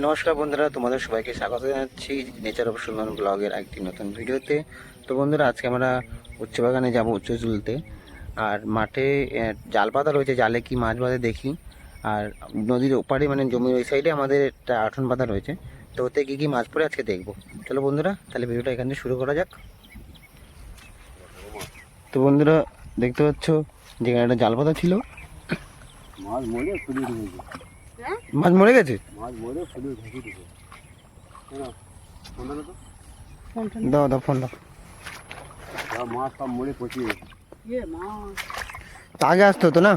নমস্কার বন্ধুরা, তোমাদের সবাইকে স্বাগত জানাচ্ছি নেচার অফ সুন্দর ব্লগের একটি নতুন ভিডিওতে। তো বন্ধুরা, আজকে আমরা উচ্চ বাগানে যাবো উচ্চ তুলতে। আর মাঠে জাল পাতা রয়েছে, জালে কি মাছ বাঁধে দেখি। আর নদীর ওপারে মানে জমির ওই সাইডে আমাদের একটা আঠন পাতা রয়েছে, তো ওতে কী কী মাছ পড়ে আজকে দেখবো। চলো বন্ধুরা, তাহলে ভিডিওটা এখান থেকে শুরু করা যাক। তো বন্ধুরা, দেখতে পাচ্ছ যেখানে একটা জাল পাতা ছিল, মাছ মরে ফুলিয়ে ঢুকেছে। মাছ মরে গেছে। মাছ মরে ফুলিয়ে ঢুকে দিছে। দাও দাও ফোন দাও। মাছ সব মরে পচিয়ে গেছে। তা আগে আসতে হতো না।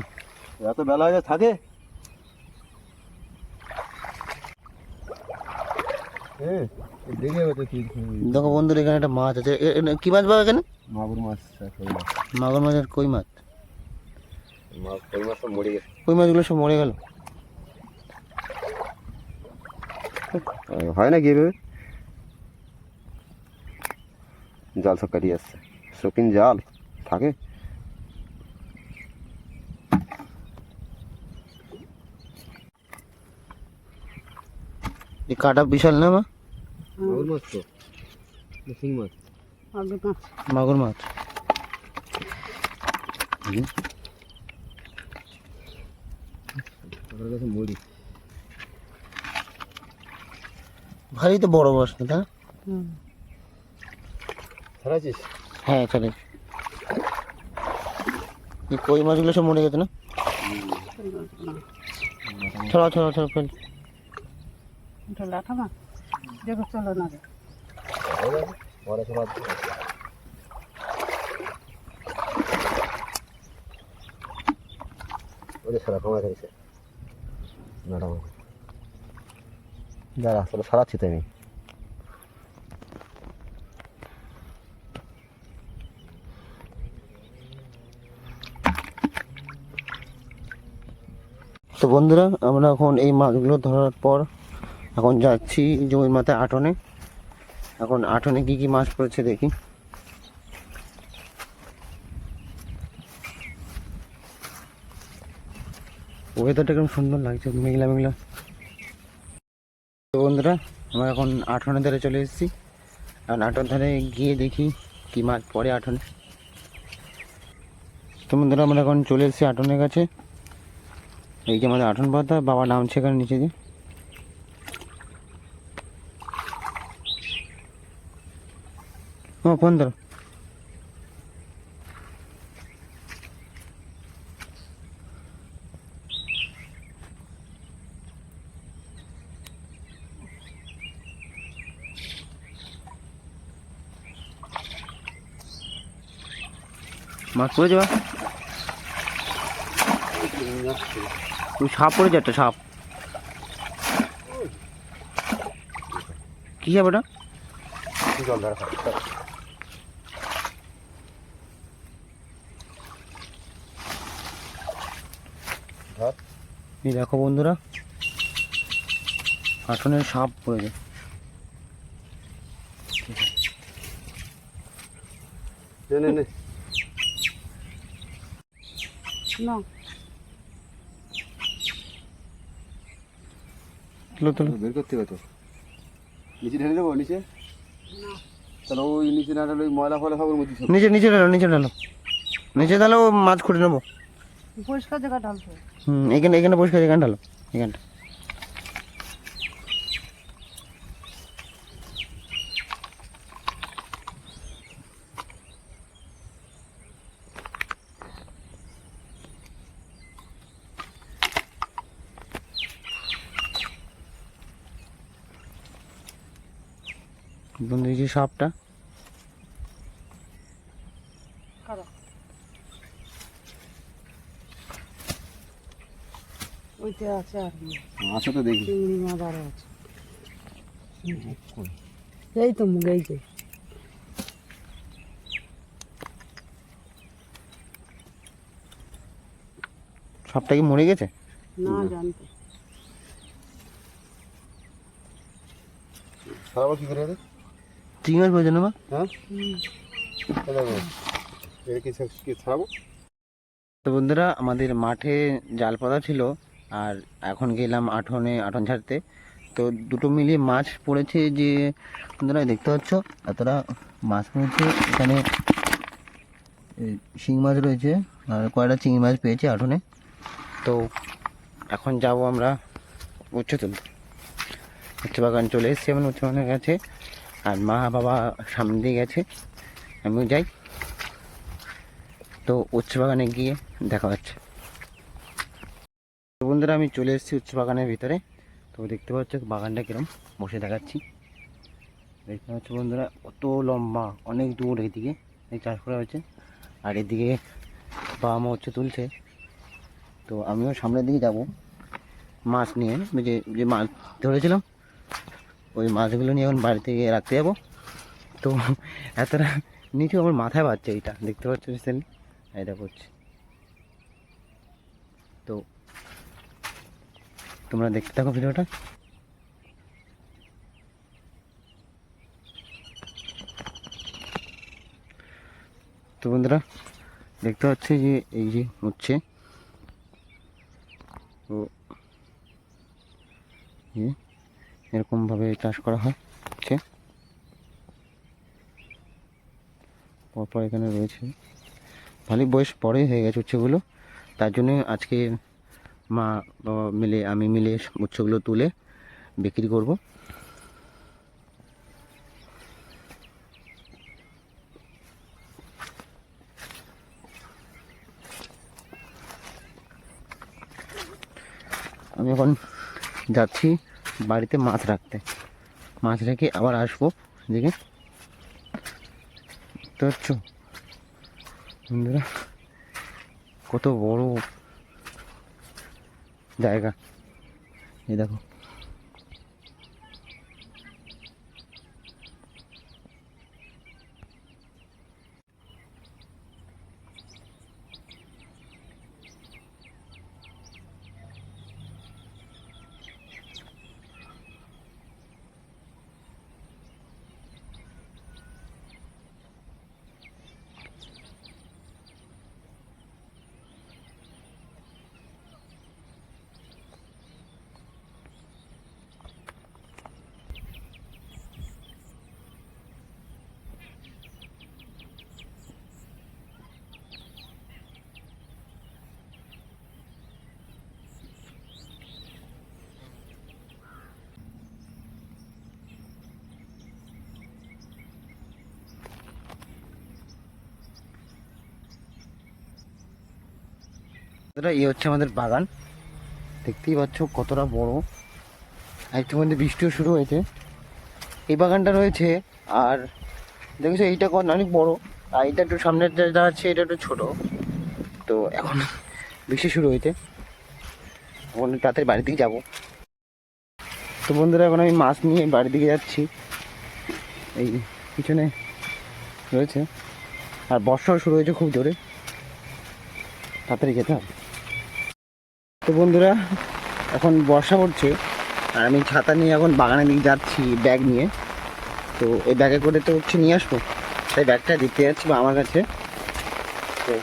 এত বেলা হয়ে থাকে। দেখো বন্ধুরা, এখানে একটা মাছ আছে। কি মাছ পাবে এখানে? মাগুর মাছ, মাগুর মাছ আর কই মাছ। কই মাছ সব মরে গেছে। কই মাছগুলো সব মরে গেল। হয় না কি এভাবে? জাল সব কাটিয়ে আসছে, শৌখিন জাল থাকে। এই কাটা বিশাল না মা? মাগুর মাছ তো, শিং মাছ, মাগুর মাছ। মরি ভারী তো বড় মাছ না? ছাড়াছিস? হ্যাঁ ছাড়ে। এই কই মাছগুলো সব মরে গেছে না? ছড়া ছড়া ছড়া ফেল। দাঁড়া, সারাচ্ছি তো আমি। তো বন্ধুরা, আমরা এখন এই মাছগুলো ধরার পর এখন যাচ্ছি জমির মাথায় আটনে। এখন আটনে কি কি মাছ পড়েছে দেখি। ওয়েদারটা কেমন সুন্দর লাগছে, মেঘলা মেঘলা। তো বন্ধুরা, আমরা এখন আটনের ধারে চলে এসেছি। আর আটন ধারে গিয়ে দেখি কি মাছ পড়ে আটনে। তো বন্ধুরা, আমরা এখন চলে এসেছি আটনের কাছে। এই যে আমাদের আটন পাতা, বাবা নামছে এখানে নিচে দিয়ে। ফোন ধরো। মাছ পড়েছে বা তুই সাপ পড়েছে, একটা সাপ। কি সাপ ওটা? জল ধরা এই দেখো বন্ধুরা, আটনের সাপ পড়েছে। নে নে না তুলো তুলো, বের করতে হবে তো। নিচে ঢেলে দেবো? নিচে তাহলে ওই নিচে না ঢালে ওই ময়লা ফয়লা সব ওর মধ্যে সব। নিচে নিচে ঢালো, নিচে ঢালো, নিচে ঢালো। মাছ খুঁড়ে নেবো। পরিষ্কার জায়গা ঢালতে। এখানে এখানে পরিষ্কার, এখানে ঢালো, এখানটা। বন্ধু, এই যে সাপটা, ওইটা আছে আর আচ্ছা তো দেখি। চিংড়ি মাছ আরও আছে। এই তো মুখ, এই যে সাপটা কি মরে গেছে? না জানতে। ছাড়াবো কি করে? চিংড়ি মাছ পড়েছে না মা? হ্যাঁ, কি ছাড়াবো? তো বন্ধুরা, আমাদের মাঠে জাল পাতা ছিল, আর এখন গেলাম আটনে আটন ছাড়তে। তো দুটো মিলিয়ে মাছ পড়েছে যে বন্ধুরা দেখতে পাচ্ছ, এতটা মাছ পড়েছে। এখানে শিং মাছ রয়েছে আর কয়টা চিংড়ি মাছ পেয়েছি আঠনে। তো এখন যাব আমরা উচ্ছে তুলতে। উচ্ছে বাগান চলে এসেছি এখন উচ্ছে বাগানের কাছে, আর মা বাবা সামনে দিয়ে গেছে, আমিও যাই। তো উচ্ছে বাগানে গিয়ে দেখা হচ্ছে। তো বন্ধুরা আমি চলে এসেছি উচ্ছে বাগানের ভিতরে। তো দেখতে পাচ্ছ বাগানটা কিরম, বসে দেখাচ্ছি। দেখতে পাচ্ছ বন্ধুরা কত লম্বা, অনেক দূর এদিকে চাষ করা হয়েছে, আর এদিকে বাবা মা উচ্ছে তুলছে। তো আমিও সামনের দিকে যাব মাছ নিয়ে, যে যে মাছ ধরেছিলাম ওই মাছগুলো নিয়ে এখন বাড়িতে গিয়ে রাখতে যাবো। তো এতটা নিচু আমার মাথায় বাজছে, এইটা দেখতে পাচ্ছ রিসেন্টলি এটা করছে। তো তোমরা দেখতে থাকো ভিডিওটা। তো বন্ধুরা দেখতে পাচ্ছি যে এই যে উচ্ছে, তো এরকমভাবে চাষ করা হয় হচ্ছে। পরপর এখানে রয়েছে, ভালোই বয়স পরে হয়ে গেছে উচ্ছেগুলো, তার জন্য আজকে মা বাবা মিলে আমি মিলে উচ্ছেগুলো তুলে বিক্রি করব। আমি এখন যাচ্ছি বাড়িতে মাছ রাখতে, মাছ রেখে আবার আসবো এদিকে। দেখতে পাচ্ছ বন্ধুরা কত বড় জায়গা, এই দেখো। এই হচ্ছে আমাদের বাগান, দেখতেই পাচ্ছ কতটা বড়। একটু মধ্যে বৃষ্টিও শুরু হয়েছে। এই বাগানটা রয়েছে, আর দেখেছো এইটা অনেক বড়, আর এটা একটু সামনের যেটা আছে এটা একটু ছোট। তো এখন বৃষ্টি শুরু হয়েছে, এখন তাড়াতাড়ি বাড়ি দিকে যাবো। তো বন্ধুরা এখন আমি মাছ নিয়ে বাড়ির দিকে যাচ্ছি, এই পিছনে রয়েছে, আর বর্ষাও শুরু হয়েছে খুব জোরে, তাড়াতাড়ি যেতে হবে। তো বন্ধুরা এখন বর্ষা পড়ছে, আর আমি ছাতা নিয়ে এখন বাগানের দিকে যাচ্ছি ব্যাগ নিয়ে। তো এই ব্যাগে করে তো হচ্ছে নিয়ে আসবো, তাই ব্যাগটা দিতে যাচ্ছি বা আমার কাছে। তো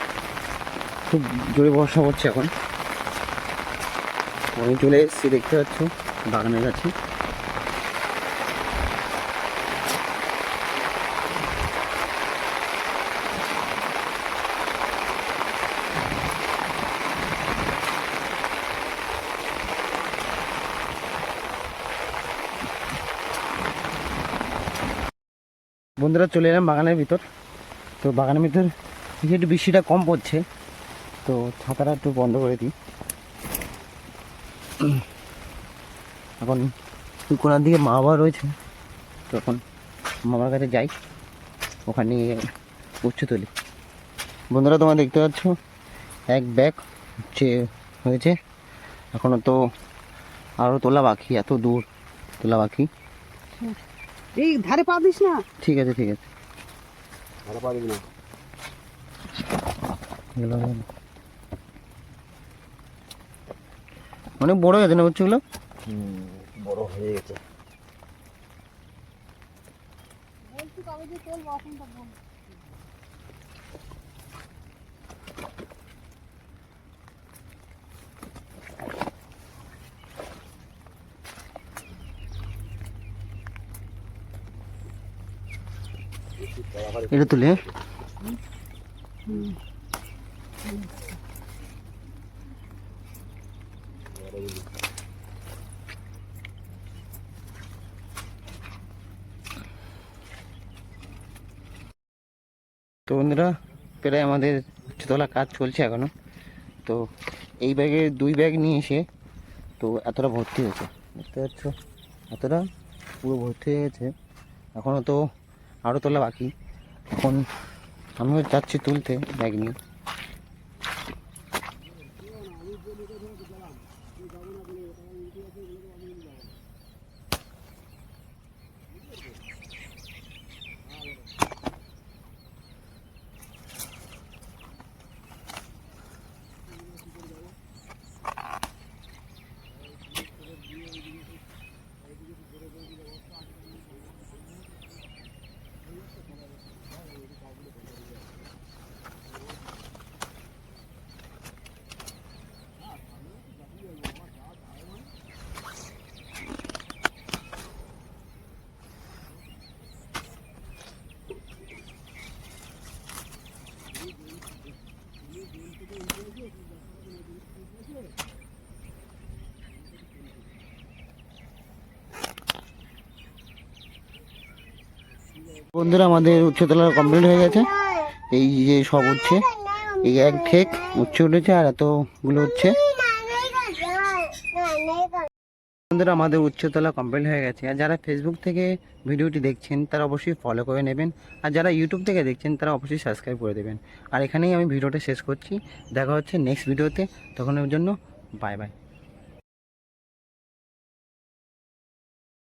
খুব জোরে বর্ষা পড়ছে এখন, আমি চলে এসেছি দেখতে পাচ্ছ বাগানের কাছে। বন্ধুরা চলে এলাম বাগানের ভিতর। তো বাগানের ভিতর একটু বৃষ্টিটা কম পড়ছে, তো ছাতাটা একটু বন্ধ করে দিই। এখন কোনার দিকে মা বাবা রয়েছে, তো এখন মামার কাছে যাই, ওখানে উচ্ছে তুলি। বন্ধুরা তোমরা দেখতে পাচ্ছ এক ব্যাগ হচ্ছে হয়েছে, এখনও তো আরও তোলা বাকি, এত দূর তোলা বাকি। এই ধারে পা দিস না। ঠিক আছে ঠিক আছে, ভালো পারবি না। অনেক বড় হয়ে গেছে না উচ্ছেগুলো। বড় হয়ে গেছে। এটা তুলে তো বন্ধুরা, প্রায় আমাদের উচ্চতলা কাজ চলছে এখনো। তো এই ব্যাগে 2 ব্যাগ নিয়ে এসে তো এতটা ভর্তি হয়েছে, দেখতে পাচ্ছ, এতটা পুরো ভর্তি হয়ে গেছে। এখনও তো আরও তোলা বাকি। এখন আমিও যাচ্ছি তুলতে ব্যাগ নিয়ে। বন্ধুরা, আমাদের উচ্চতলা কমপ্লিট হয়ে গেছে। এই যে সব উঠছে, এই এক ঠেক উচ্ছে উঠেছে আর এতগুলো উঠছে। বন্ধুরা, আমাদের উচ্চতলা কমপ্লিট হয়ে গেছে। আর যারা ফেসবুক থেকে ভিডিওটি দেখছেন তারা অবশ্যই ফলো করে নেবেন, আর যারা ইউটিউব থেকে দেখছেন তারা অবশ্যই সাবস্ক্রাইব করে দেবেন। আর এখানেই আমি ভিডিওটা শেষ করছি। দেখা হচ্ছে নেক্সট ভিডিওতে, তখনের জন্য বাই বাই।